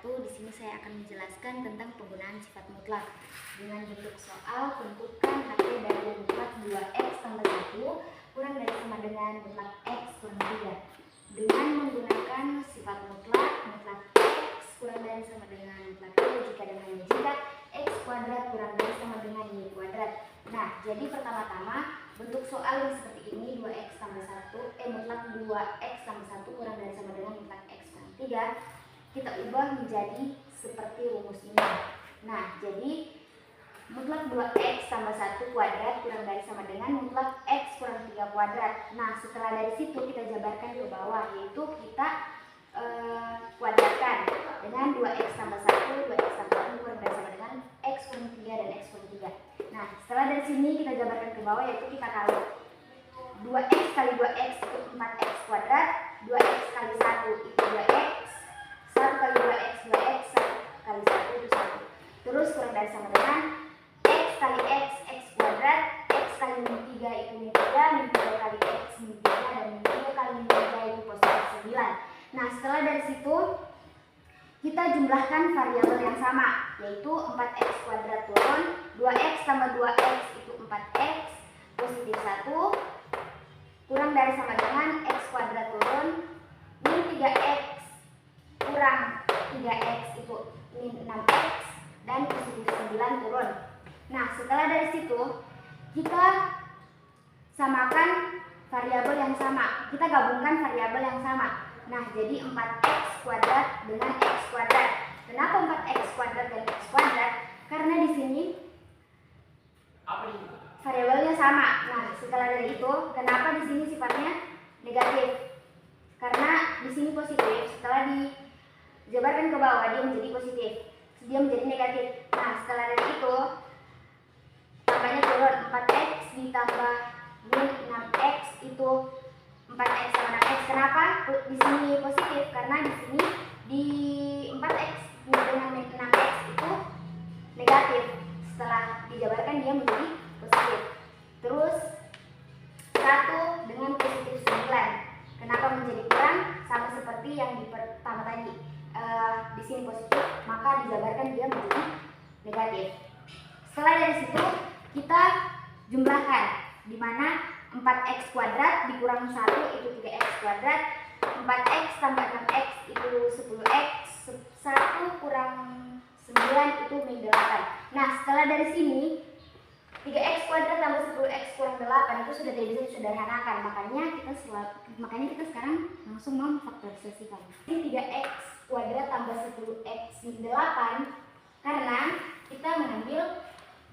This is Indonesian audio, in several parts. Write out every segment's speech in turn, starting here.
Di sini saya akan menjelaskan tentang penggunaan sifat mutlak. Dengan bentuk soal, tentukan HP dari mutlak 2x tambah 1 kurang dari sama dengan mutlak x kurang 3. Dengan menggunakan sifat mutlak x kurang dari sama dengan mutlak y jika dan hanya jika x kuadrat kurang dari sama dengan y kuadrat. Nah, jadi pertama-tama bentuk soal yang seperti ini 2x tambah 1 mutlak 2x tambah 1 kurang dari sama dengan mutlak x kurang 3 kita ubah menjadi seperti rumus ini. Nah, jadi mutlak 2x tambah 1 kuadrat kurang dari sama dengan mutlak x kurang 3 kuadrat. Nah, setelah dari situ kita jabarkan ke bawah, yaitu kita kuadratkan dengan 2x tambah 1, 2x tambah 1 kurang dari sama dengan x kurang 3 dan x kurang 3. Nah, setelah dari sini kita jabarkan ke bawah, yaitu kita kali 2x kali 2x itu 4x kuadrat, 2x kali 1 itu 2x, 1 kali 2x 2x, 1 kali 1 itu 1. Terus kurang dari sama dengan x kali x kuadrat, x kali min 3 itu min 3, min 3 kali x min 3, dan min 3 kali min 3 itu positif 9. Nah, setelah dari situ kita jumlahkan variabel yang sama, yaitu 4x kuadrat turun, 2x tambah 2x itu 4x, positif 1, kurang dari sama dengan x kuadrat turun, min 3x kurang 3x itu min 6x, dan positif 9 turun. Nah, setelah dari situ kita samakan variabel yang sama, kita gabungkan variabel yang sama. Nah, jadi 4x kuadrat dengan x kuadrat. Kenapa 4x kuadrat dan x kuadrat? Karena di sini variabelnya sama. Nah, setelah dari itu, kenapa di sini sifatnya negatif? Karena di sini positif. Setelah dijabarkan ke bawah, dia menjadi positif. Dia menjadi negatif. Nah, setelah dari itu, tambahnya turun. 4x ditambah min 6x itu 4x sama 6x. Kenapa di sini positif? Karena di sini di 4x dengan 6x itu negatif. Setelah dijabarkan dia menjadi positif. Terus 1 dengan positif 9. Kenapa menjadi kurang? Sama seperti yang di pertama tadi. Di sini positif, maka dijabarkan dia menjadi negatif. Setelah dari situ kita jumlahkan, di mana 4x kuadrat dikurang 1 itu 3x kuadrat, 4x tambah 6x itu 10x, 1 kurang 9 itu min 8. Nah, setelah dari sini 3x kuadrat tambah 10x kurang 8 itu sudah tidak bisa disederhanakan. Makanya kita sekarang langsung memfaktorisasikan. Ini 3x kuadrat tambah 10x min 8 karena kita mengambil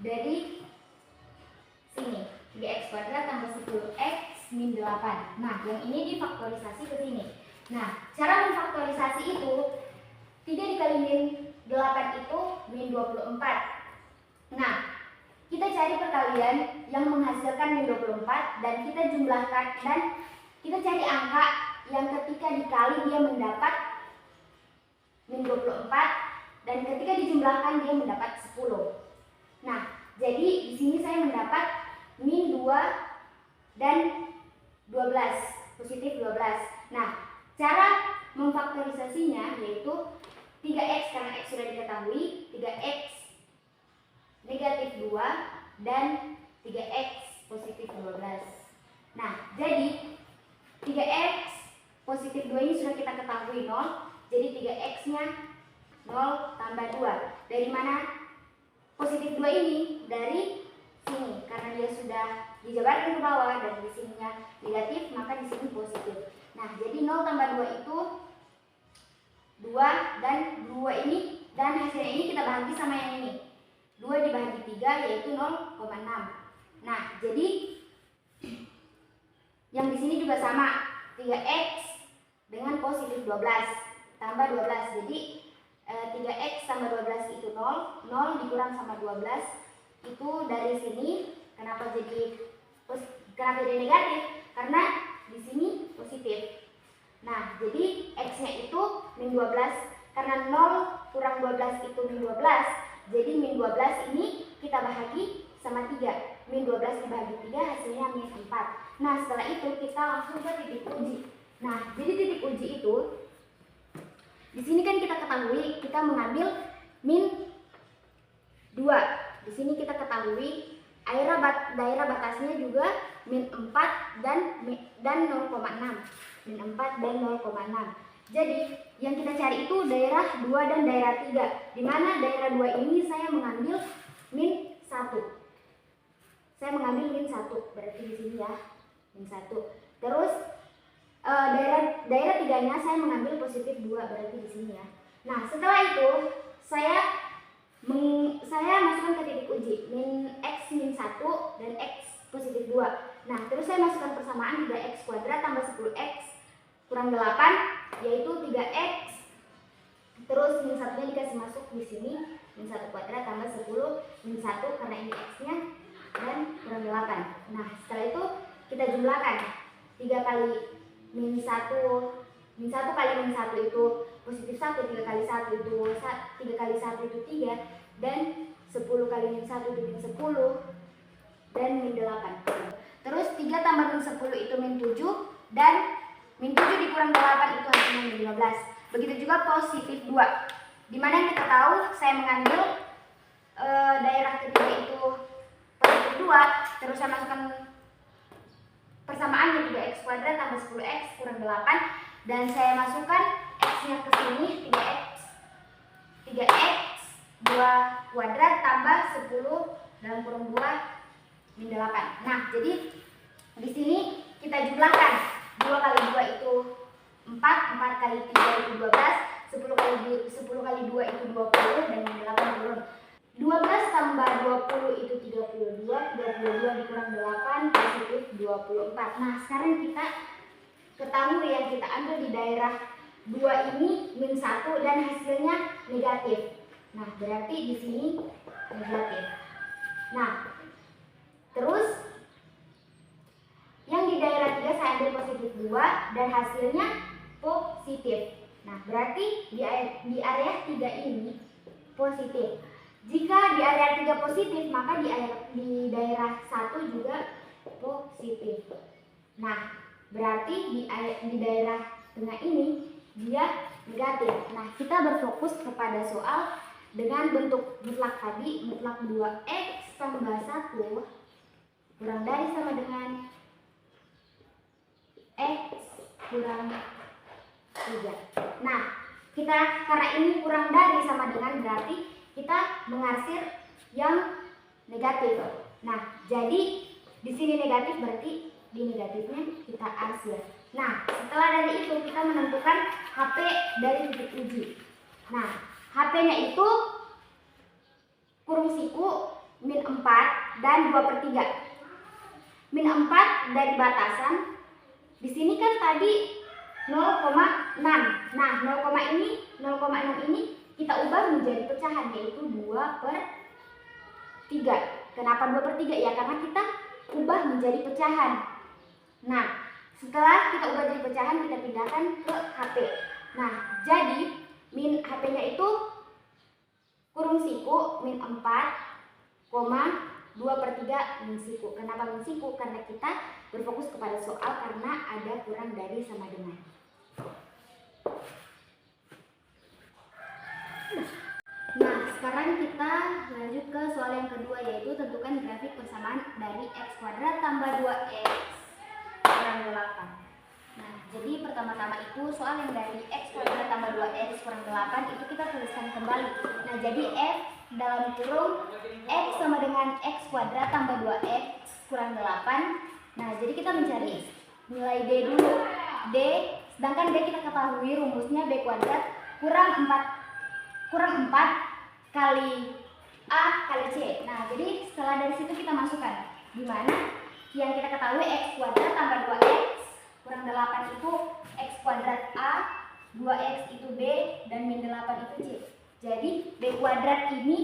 dari sini 3x kuadrat tambah 10x min 8. Nah, yang ini difaktorisasi ke sini. Nah, cara memfaktorisasi itu 3 dikali min 8 itu min 24. Nah, kita cari perkalian yang menghasilkan min 24 dan kita jumlahkan, dan kita cari angka yang ketika dikali dia mendapat min 24 dan ketika dijumlahkan dia mendapat 10. Nah, jadi di sini saya mendapat min 2 dan 12, positif 12. Nah, cara memfaktorisasinya yaitu 3x karena x sudah diketahui, 3x negatif 2 dan 3x positif 12. Nah, jadi 3x positif 2 ini sudah kita ketahui 0. Jadi 3x nya 0 tambah 2. Dari mana positif 2 ini? Dari sini, karena dia sudah dijabarkan ke bawah dan di sininya negatif, maka di sini positif. Nah, jadi 0 tambah 2 itu 2, dan 2 ini, dan hasilnya ini kita bahagi sama yang ini. 2 dibagi 3 yaitu 0,6. Nah, jadi yang di sini juga sama, 3x dengan positif 12 tambah 12. Jadi 3x tambah 12 itu 0, 0 dikurang sama 12 itu dari sini. Kenapa jadi negatif? Karena di sini positif. Nah, jadi x-nya itu min 12. Karena 0 kurang 12 itu min 12. Jadi min 12 ini kita bahagi sama 3. Min 12 dibagi 3 hasilnya min 4. Nah, setelah itu kita langsung ke titik uji. Nah, jadi titik uji itu di sini kan kita ketahui kita mengambil min 2. Di sini kita ketahui daerah batasnya juga min 4 dan 0,6. Min 4 dan 0,6. Jadi yang kita cari itu daerah 2 dan daerah 3. Di mana daerah 2 ini saya mengambil min 1. Saya mengambil min 1, berarti di sini ya, min 1. Terus daerah 3-nya saya mengambil positif 2, berarti di sini ya. Nah, setelah itu saya masukkan ke titik uji min x min 1 dan x positif 2. Nah, terus saya masukkan persamaan 3x kuadrat tambah 10x kurang 8, yaitu 3x. Terus min 1-nya dikasih masuk di sini, min 1 kuadrat tambah 10 min 1 karena ini x-nya dan kurang 8. Nah, setelah itu kita jumlahkan 3 kali min 1 kali min 1 itu positif 1, 3 kali 1 itu 3 kali 1 itu 3, dan 10 kali min 1 itu min 10 dan min 8. Terus 3 tambah min 10 itu min 7, dan min 7 dikurang 8 itu hasilnya min 15. Begitu juga positif 2. Dimana kita tahu saya mengambil daerah ketiga itu positif 2, terus saya masukkan persamaannya 3x kuadrat tambah 10x kurang 8, dan saya masukkan x-nya ke sini 3x 2 kuadrat tambah 10 dalam kurung 2 min 8. Nah, jadi di sini kita jumlahkan 2 kali 2 itu 4, 4 kali 3 itu 12, 10 kali 2 itu 20 dan min 8 turun. 12 tambah 20 itu 32, 32 dikurang 8 positif 24. Nah, sekarang kita ketahui yang kita ambil di daerah 2 ini min 1 dan hasilnya negatif. Nah, berarti di sini negatif. Nah, terus yang di daerah 3 saya ambil positif 2 dan hasilnya positif. Nah, berarti di area 3 ini positif. Jika di area 3 positif, maka di daerah 1 juga positif. Nah, berarti di daerah tengah ini dia negatif. Nah, kita berfokus kepada soal dengan bentuk mutlak tadi, mutlak 2x tambah 1 kurang dari sama dengan x kurang 3. Nah, karena ini kurang dari sama dengan, berarti kita mengarsir yang negatif. Nah, jadi di sini negatif, berarti di negatifnya kita arsir. Nah, setelah dari itu kita menentukan HP dari titik uji. Nah, HP-nya itu kurung siku min 4 dan 2/3. Min 4 dari batasan. Di sini kan tadi 0,6. Nah, 0,6 ini kita ubah menjadi pecahan, yaitu 2/3. Kenapa 2/3? Ya karena kita ubah menjadi pecahan. Nah, setelah kita ubah jadi pecahan, kita pindahkan ke HP. Nah, jadi min HP-nya itu kurung siku min 4, 2/3 min siku. Kenapa min siku? Karena kita berfokus kepada soal karena ada kurang dari sama dengan. Nah, sekarang kita lanjut ke soal yang kedua, yaitu tentukan grafik persamaan dari x kuadrat tambah 2x kurang 8. Nah, jadi pertama-tama itu soal yang dari x kuadrat tambah 2x kurang 8 itu kita tuliskan kembali. Nah, jadi f dalam kurung x sama dengan x kuadrat tambah 2x kurang 8. Nah, jadi kita mencari nilai d dulu. D, sedangkan d kita ketahui rumusnya b kuadrat kurang 4 kali A kali C. Nah, jadi setelah dari situ kita masukkan di mana yang kita ketahui x kuadrat tambah 2x kurang 8 itu x kuadrat A, 2x itu B, dan min 8 itu C. Jadi B kuadrat kita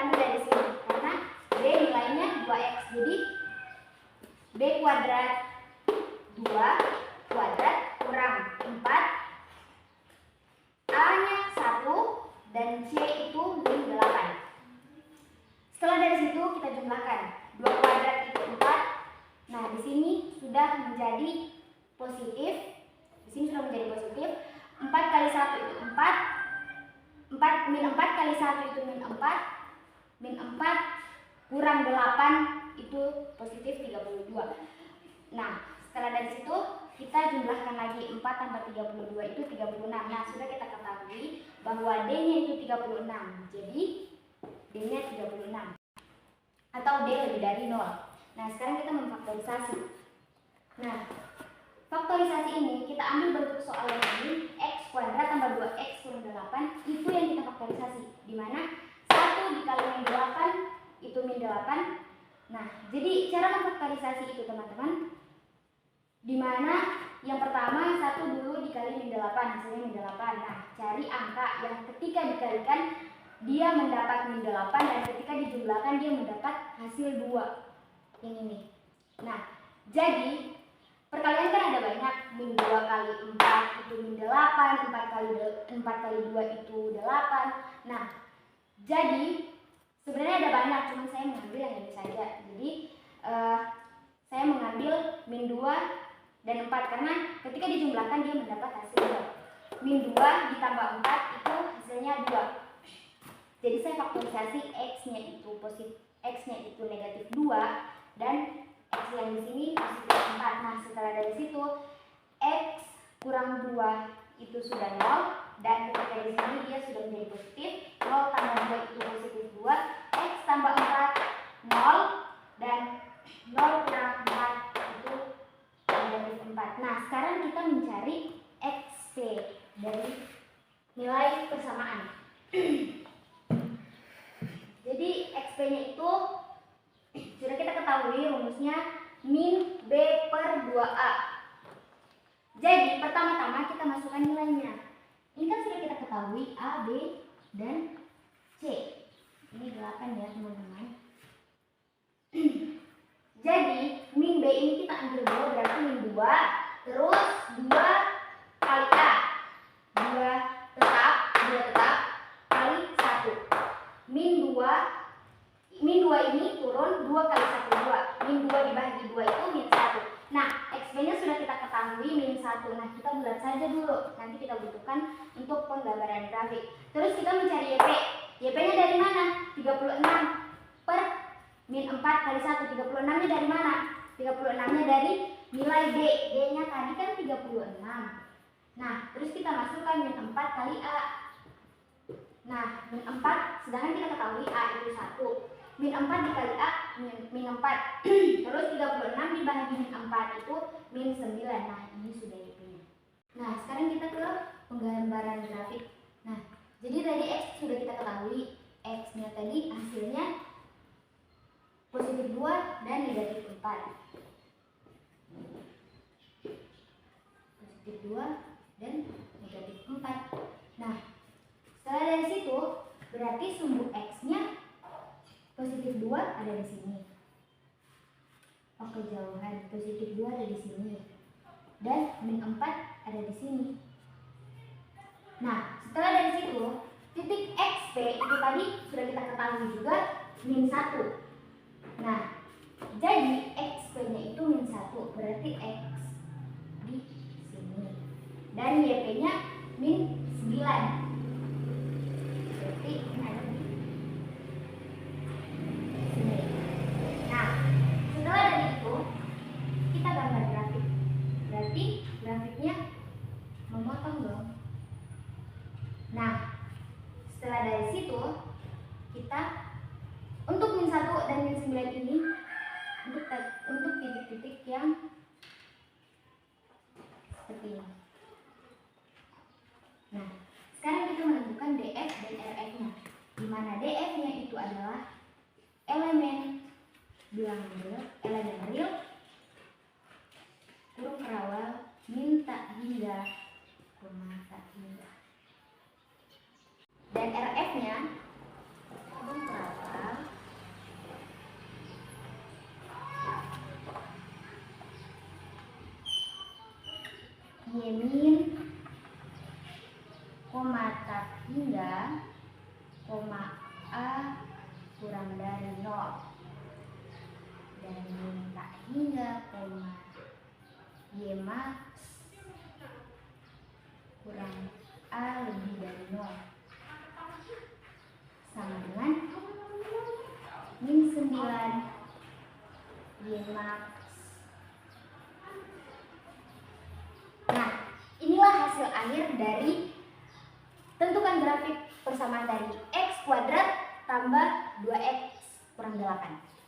ambil dari sini karena B nilainya 2x. Jadi B kuadrat 2 kuadrat kurang 4, A-nya 1 dan C itu min 8. Setelah dari situ kita jumlahkan 2 kuadrat itu 4. Nah, di sini sudah menjadi positif. 4 min 4 kali 1 itu min 4. Min 4 kurang 8 itu positif 32. Nah, setelah dari situ kita jumlahkan lagi 4 tambah 32 itu 36. Nah, sudah kita ketahui bahwa D-nya itu 36. Jadi D-nya 36. Atau D lebih dari 0. Nah, sekarang kita memfaktorisasi. Nah, faktorisasi ini kita ambil bentuk soal yang ini, x kuadrat tambah 2x kurang 8, itu yang kita faktorisasi. Dimana 1 dikali min 8 itu min 8. Nah, jadi cara memfaktorisasi itu teman-teman, dimana yang pertama 1 dulu dikali min 8, hasilnya min 8. Nah, cari angka yang ketika dikalikan dia mendapat min 8 dan ketika dijumlahkan dia mendapat hasil 2. Yang ini. Nah, jadi perkalian kan ada banyak, min 2 kali 4 itu min 8, 4 kali 2 itu 8. Nah, jadi sebenarnya ada banyak, cuma saya mengambil yang ini saja. Jadi saya mengambil min 2 dan 4 karena ketika dijumlahkan dia mendapat hasil 2. Min 2 ditambah 4 itu hasilnya 2. Jadi saya faktorisasi x-nya itu x-nya itu negatif 2 dan x yang di sini positif 4. Nah, setelah dari situ x kurang 2 itu sudah 0 dan ketika di sini dia sudah menjadi positif. 0 tambah 2 itu positif 2. X tambah 4 0 dan 0 kurang 4 itu negatif 4. Nah, sekarang kita mencari XP dari nilai persamaan. Jadi XP-nya itu sudah kita ketahui rumusnya min B per 2A. Jadi pertama-tama kita masukkan nilainya. Ini kan sudah kita ketahui A, B, dan C. Ini 8 ya teman-teman. Jadi min B ini kita ambil dulu, berarti min 2. Terus 2 kali A. 2 tetap kali 1. Min 2 ini turun 2 kali 1 2. Min 2 dibagi 2 itu min 1. Nah, XP-nya sudah kita ketahui min 1. Nah, kita bulat saja dulu. Nanti kita butuhkan untuk penggambaran grafik. Terus kita mencari YP. YP-nya dari mana? 36 per min 4 kali 1. 36-nya dari mana? 36-nya dari nilai D. D-nya tadi kan 36. Nah, terus kita masukkan min 4 kali A. Nah, min 4, sedangkan kita ketahui A itu 1. Min 4 dikali A, min 4. Terus 36 dibagi min 4 itu min 9. Nah, ini sudah YP-nya. Nah, sekarang kita ke penggambaran grafik. Nah, jadi tadi X sudah kita ketahui. X-nya tadi hasilnya positif 2 dan negatif 4. Positif 2 dan negatif 4. Nah, setelah dari situ berarti sumbu X-nya positif 2 ada di sini. Oh, kejauhan. Positif 2 ada di sini. Dan min 4 ada di sini. Nah, setelah dari situ titik XP itu tadi sudah kita ketahui juga min 1. Nah, jadi XP-nya itu min 1. Berarti X di sini. Dan YP-nya min 9. Berarti ini ada di sini. Nah, setelah dari itu kita gambar grafik. Berarti grafiknya memotong dong. Nah, setelah dari situ kita untuk min 1 dan min 9 ini untuk titik-titik yang seperti ini. Nah, sekarang kita menentukan DF dan RF-nya. Di mana DF-nya itu adalah elemen bilangan real, kurung kerawal, min tak hingga, koma tak hingga. Dan RF-nya kurung kerawal, Y min, koma tak hingga, koma A kurang dari 0. Dan min tak hingga, koma Y max kurang A lebih dari 0. sama dengan min 9 Y max. Nah, inilah hasil akhir dari tentukan grafik persamaan dari X kuadrat tambah 2X kurang 8.